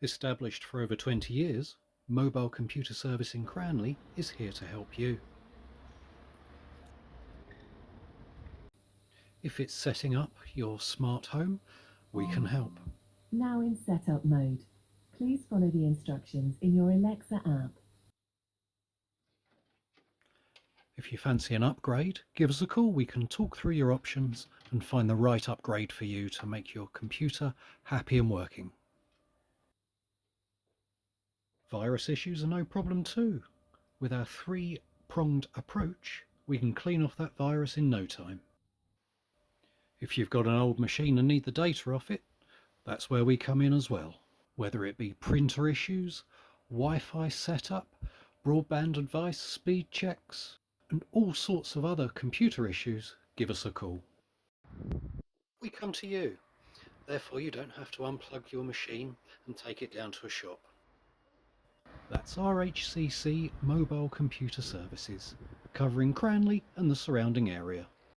Established for over 20 years, Mobile Computer Service in Cranleigh is here to help you. If it's setting up your smart home, we can help. Now in setup mode. Please follow the instructions in your Alexa app. If you fancy an upgrade, give us a call. We can talk through your options and find the right upgrade for you to make your computer happy and working. Virus issues are no problem too. With our three-pronged approach, we can clean off that virus in no time. If you've got an old machine and need the data off it, that's where we come in as well. Whether it be printer issues, Wi-Fi setup, broadband advice, speed checks, and all sorts of other computer issues, give us a call. We come to you, therefore you don't have to unplug your machine and take it down to a shop. That's RHCC Mobile Computer Services, covering Cranleigh and the surrounding area.